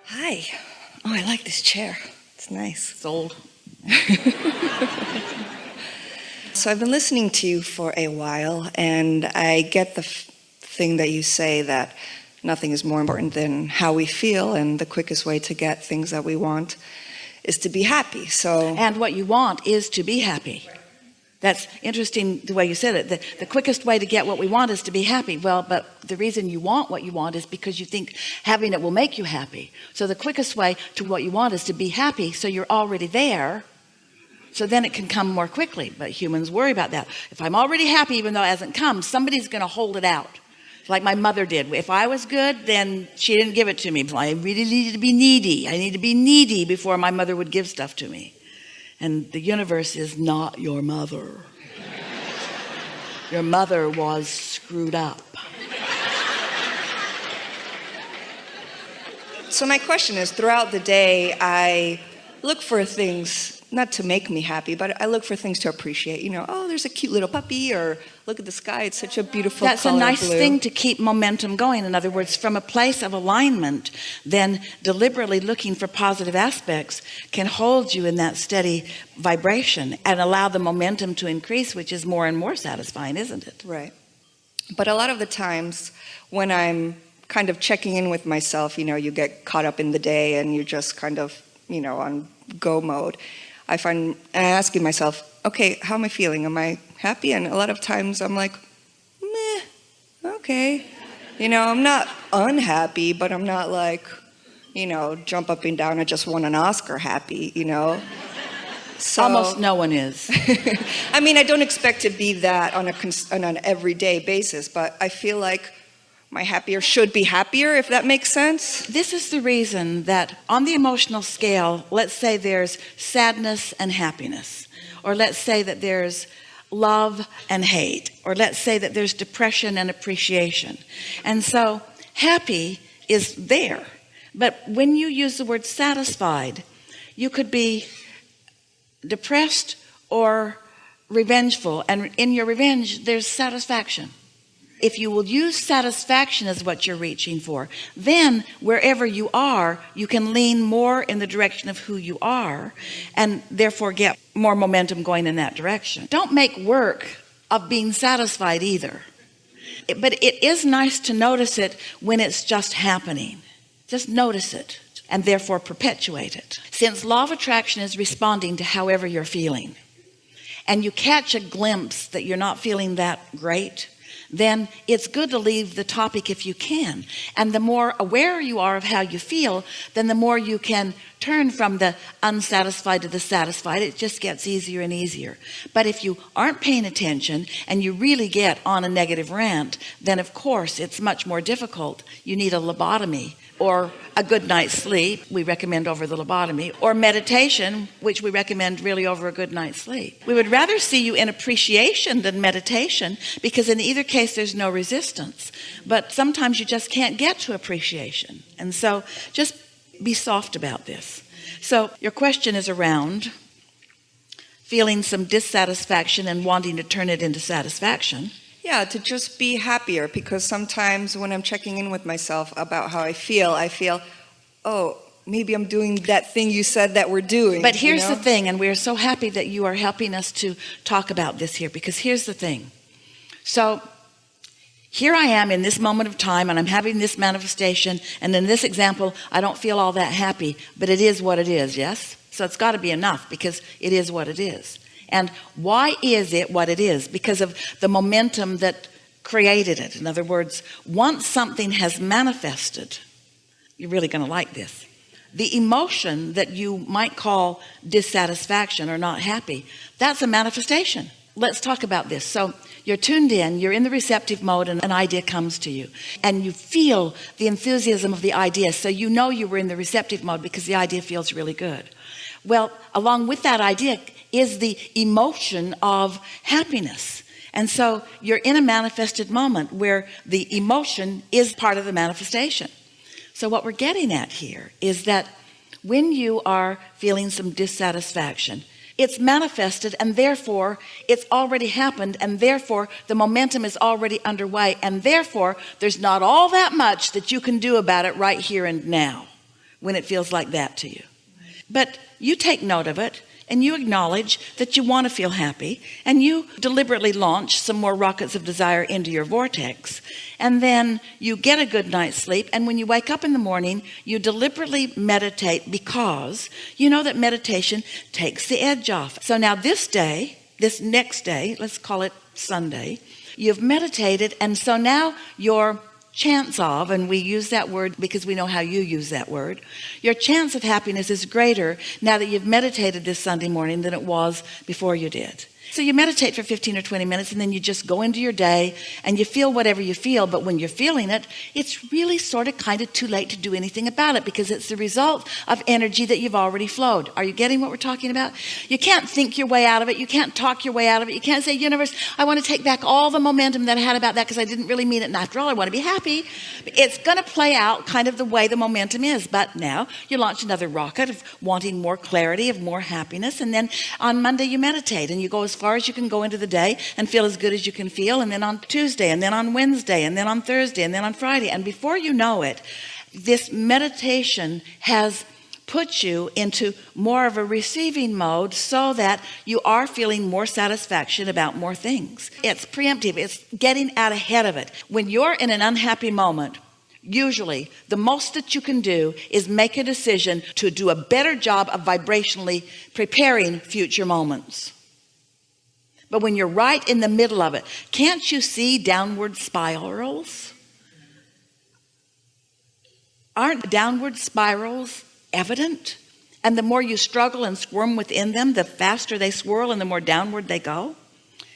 Hi. Oh, I like this chair. It's nice. It's old. So I've been listening to you for a while, and I get the thing that you say that nothing is more important than how we feel, and the quickest way to get things that we want is to be happy. And what you want is to be happy. That's interesting the way you said it. The quickest way to get what we want is to be happy. Well, but the reason you want what you want is because you think having it will make you happy. So the quickest way to what you want is to be happy, so you're already there. So then it can come more quickly. But humans worry about that. If I'm already happy, even though it hasn't come, somebody's going to hold it out. Like my mother did. If I was good, then she didn't give it to me. I really needed to be needy. I need to be needy before my mother would give stuff to me. And the universe is not your mother. Your mother was screwed up. So my question is, throughout the day, I look for things, not to make me happy, but I look for things to appreciate. You know, oh, there's a cute little puppy, or look at the sky, it's such a beautiful That's color a nice blue. thing to keep momentum going. In other words, from a place of alignment, then deliberately looking for positive aspects can hold you in that steady vibration and allow the momentum to increase, which is more and more satisfying, isn't it? Right. But a lot of the times when I'm kind of checking in with myself, you know, you get caught up in the day and you're just kind of, you know, on go mode. I'm asking myself, okay, how am I feeling? Am I happy? And a lot of times I'm like, meh, okay. You know, I'm not unhappy, but I'm not like, you know, jump up and down, I just won an Oscar happy, you know. So, almost no one is. I mean, I don't expect to be that on an everyday basis, but I feel like my happier should be happier, if that makes sense. This is the reason that on the emotional scale, let's say there's sadness and happiness, or let's say that there's love and hate, or let's say that there's depression and appreciation. And so happy is there. But when you use the word satisfied, you could be depressed or revengeful, and in your revenge there's satisfaction. If you will use satisfaction as what you're reaching for, then wherever you are, you can lean more in the direction of who you are, and therefore get more momentum going in that direction. Don't make work of being satisfied either. But it is nice to notice it when it's just happening. Just notice it and therefore perpetuate it. Since law of attraction is responding to however you're feeling, and you catch a glimpse that you're not feeling that great, then it's good to leave the topic if you can. And the more aware you are of how you feel, then the more you can turn from the unsatisfied to the satisfied. It just gets easier and easier. But if you aren't paying attention and you really get on a negative rant, then of course it's much more difficult. You need a lobotomy, or a good night's sleep, we recommend over the lobotomy, or meditation, which we recommend really over a good night's sleep. We would rather see you in appreciation than meditation, because in either case there's no resistance. But sometimes you just can't get to appreciation. And so just be soft about this. So your question is around feeling some dissatisfaction and wanting to turn it into satisfaction. Yeah, to just be happier, because sometimes when I'm checking in with myself about how I feel, oh, maybe I'm doing that thing you said that we're doing. But here's the thing, and we're so happy that you are helping us to talk about this here, because here's the thing. So here I am in this moment of time, and I'm having this manifestation, and in this example, I don't feel all that happy, but it is what it is, yes? So it's got to be enough, because it is what it is. And why is it what it is? Because of the momentum that created it. In other words, once something has manifested, you're really going to like this. The emotion that you might call dissatisfaction or not happy, that's a manifestation. Let's talk about this. So you're tuned in, you're in the receptive mode, and an idea comes to you, and you feel the enthusiasm of the idea. So you know you were in the receptive mode because the idea feels really good. Well, along with that idea is the emotion of happiness. And so you're in a manifested moment where the emotion is part of the manifestation. So what we're getting at here is that when you are feeling some dissatisfaction, it's manifested, and therefore it's already happened, and therefore the momentum is already underway, and therefore there's not all that much that you can do about it right here and now. when it feels like that to you. But you take note of it, and you acknowledge that you want to feel happy, and you deliberately launch some more rockets of desire into your vortex, and then you get a good night's sleep, and when you wake up in the morning, you deliberately meditate, because you know that meditation takes the edge off. So now this next day, let's call it Sunday, you've meditated, and so now your chance of, and we use that word because we know how you use that word, your chance of happiness is greater now that you've meditated this Sunday morning than it was before you did. So you meditate for 15 or 20 minutes, and then you just go into your day and you feel whatever you feel. But when you're feeling it, it's really sort of kind of too late to do anything about it, because it's the result of energy that you've already flowed. Are you getting what we're talking about? You can't think your way out of it. You can't talk your way out of it. You can't say, universe, I want to take back all the momentum that I had about that because I didn't really mean it, and after all, I want to be happy. It's going to play out kind of the way the momentum is. But now you launch another rocket of wanting more clarity, of more happiness, and then on Monday you meditate and you go as far as you can go into the day and feel as good as you can feel, and then on Tuesday, and then on Wednesday, and then on Thursday, and then on Friday, and before you know it, this meditation has put you into more of a receiving mode, so that you are feeling more satisfaction about more things. It's preemptive. It's getting out ahead of it. When you're in an unhappy moment, usually the most that you can do is make a decision to do a better job of vibrationally preparing future moments. But when you're right in the middle of it, can't you see downward spirals? Aren't downward spirals evident? And the more you struggle and squirm within them, the faster they swirl and the more downward they go.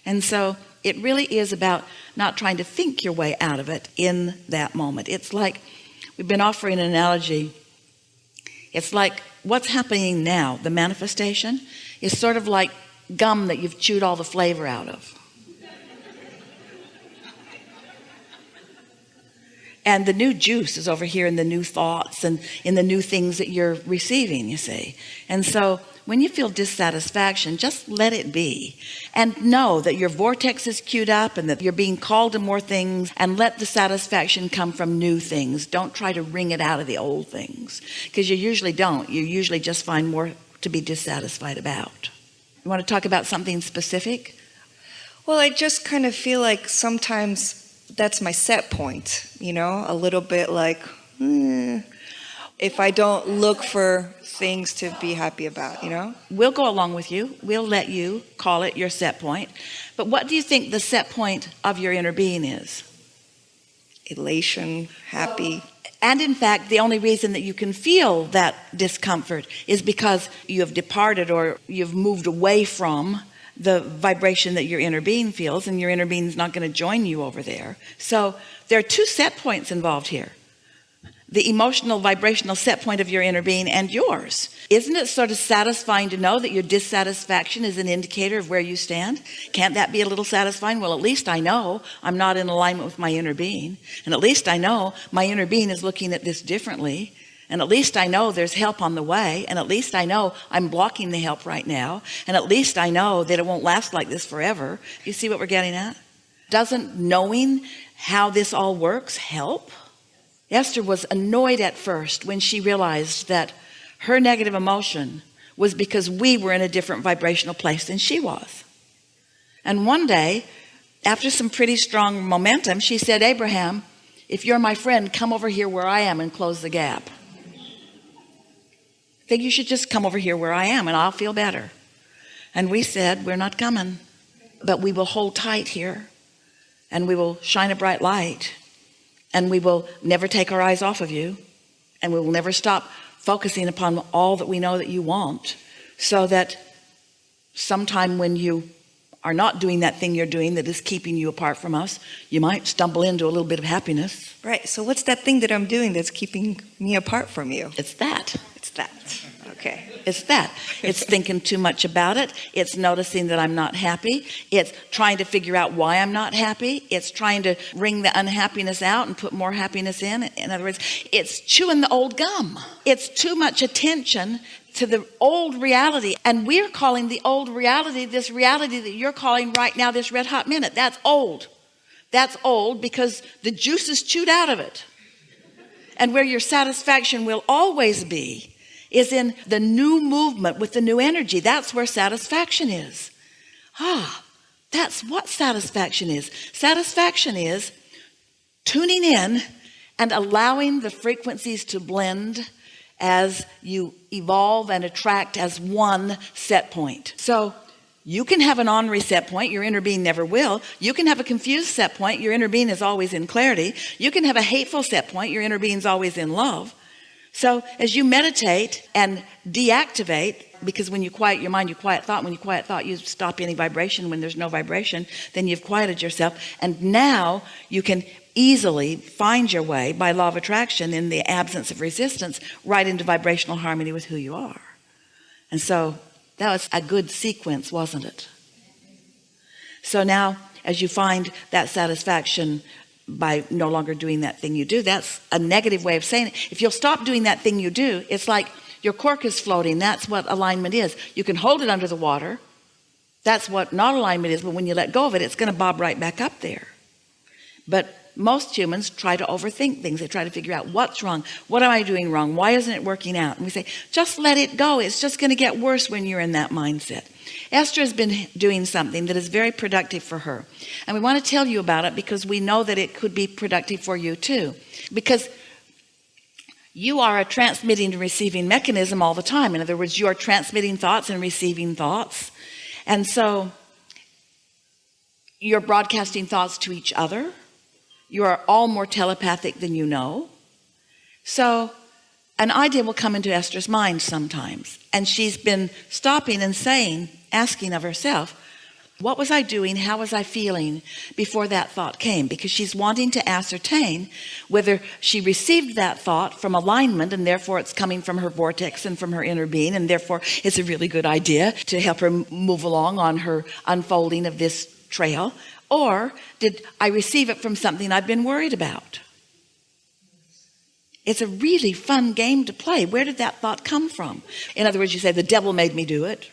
And so it really is about not trying to think your way out of it in that moment. It's like, we've been offering an analogy. It's like what's happening now, the manifestation, is sort of like gum that you've chewed all the flavor out of. And the new juice is over here in the new thoughts and in the new things that you're receiving, you see. And so when you feel dissatisfaction, just let it be, and know that your vortex is queued up and that you're being called to more things, and let the satisfaction come from new things. Don't try to wring it out of the old things, because you usually don't. You usually just find more to be dissatisfied about. You want to talk about something specific? Well, I just kind of feel like sometimes that's my set point, a little bit like, if I don't look for things to be happy about, We'll go along with you. We'll let you call it your set point. But what do you think the set point of your inner being is? Elation, happy. And in fact, the only reason that you can feel that discomfort is because you have departed, or you've moved away from the vibration that your inner being feels, and your inner being is not going to join you over there. So there are two set points involved here: the emotional vibrational set point of your inner being and yours. Isn't it sort of satisfying to know that your dissatisfaction is an indicator of where you stand? Can't that be a little satisfying? Well, at least I know I'm not in alignment with my inner being, and at least I know my inner being is looking at this differently, and at least I know there's help on the way, and at least I know I'm blocking the help right now, and at least I know that it won't last like this forever. You see what we're getting at? Doesn't knowing how this all works help? Esther was annoyed at first when she realized that her negative emotion was because we were in a different vibrational place than she was. And one day, after some pretty strong momentum, she said, Abraham, if you're my friend, come over here where I am and close the gap. I think you should just come over here where I am and I'll feel better. And we said, we're not coming, but we will hold tight here, and we will shine a bright light, and we will never take our eyes off of you, and we will never stop focusing upon all that we know that you want, so that sometime when you are not doing that thing you're doing that is keeping you apart from us, you might stumble into a little bit of happiness. Right. So what's that thing that I'm doing that's keeping me apart from you? It's that. It's that. Okay. It's that. It's thinking too much about it. It's noticing that I'm not happy. It's trying to figure out why I'm not happy. It's trying to wring the unhappiness out and put more happiness in. In other words, it's chewing the old gum. It's too much attention to the old reality. And we're calling the old reality, this reality that you're calling right now, this red hot minute. That's old. That's old because the juice is chewed out of it. And where your satisfaction will always be is in the new movement with the new energy. That's where satisfaction is. That's what satisfaction is. Satisfaction is tuning in and allowing the frequencies to blend as you evolve and attract as one set point. So you can have an ornery set point, your inner being never will. You can have a confused set point, your inner being is always in clarity. You can have a hateful set point, your inner being is always in love. So as you meditate and deactivate, because when you quiet your mind, you quiet thought. When you quiet thought, you stop any vibration. When there's no vibration, then you've quieted yourself. And now you can easily find your way by law of attraction, in the absence of resistance, right into vibrational harmony with who you are. And so that was a good sequence, wasn't it? So now as you find that satisfaction by no longer doing that thing you do, that's a negative way of saying it. If you'll stop doing that thing you do, it's like your cork is floating. That's what alignment is. You can hold it under the water. That's what not alignment is. But when you let go of it, it's going to bob right back up there. But most humans try to overthink things. They try to figure out what's wrong. What am I doing wrong? Why isn't it working out? And we say, just let it go. It's just going to get worse when you're in that mindset. Esther has been doing something that is very productive for her. And we want to tell you about it because we know that it could be productive for you too. Because you are a transmitting and receiving mechanism all the time. In other words, you are transmitting thoughts and receiving thoughts. And so you're broadcasting thoughts to each other. You are all more telepathic than you know. So an idea will come into Esther's mind sometimes. And she's been stopping and saying, asking of herself, what was I doing? How was I feeling before that thought came? Because she's wanting to ascertain whether she received that thought from alignment, and therefore it's coming from her vortex and from her inner being, and therefore it's a really good idea to help her move along on her unfolding of this trail. Or did I receive it from something I've been worried about? It's a really fun game to play. Where did that thought come from? In other words, you say, the devil made me do it.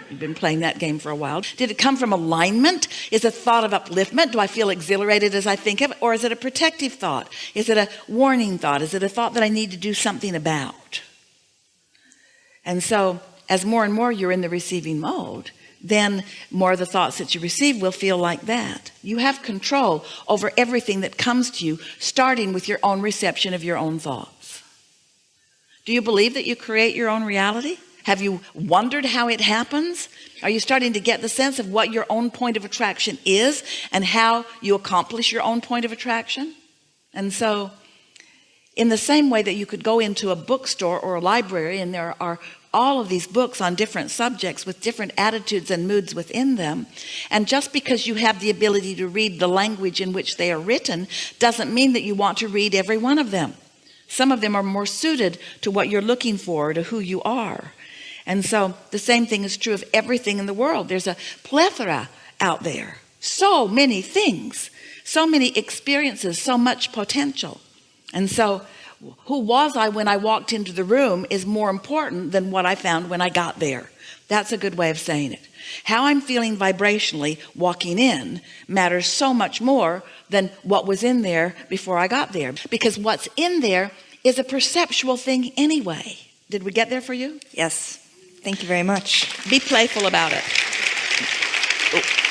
You've been playing that game for a while. Did it come from alignment? Is it a thought of upliftment? Do I feel exhilarated as I think of it? Or is it a protective thought? Is it a warning thought? Is it a thought that I need to do something about? And so as more and more you're in the receiving mode, then more of the thoughts that you receive will feel like that. You have control over everything that comes to you, starting with your own reception of your own thoughts. Do you believe that you create your own reality? Have you wondered how it happens? Are you starting to get the sense of what your own point of attraction is and how you accomplish your own point of attraction? And so in the same way that you could go into a bookstore or a library, and there are all of these books on different subjects with different attitudes and moods within them, and just because you have the ability to read the language in which they are written doesn't mean that you want to read every one of them. Some of them are more suited to what you're looking for, to who you are. And so the same thing is true of everything in the world. There's a plethora out there, so many things, so many experiences, so much potential. And so who was I when I walked into the room is more important than what I found when I got there. That's a good way of saying it. How I'm feeling vibrationally walking in matters so much more than what was in there before I got there, because what's in there is a perceptual thing anyway. Did we get there for you? Yes. Thank you very much. Be playful about it. Oh.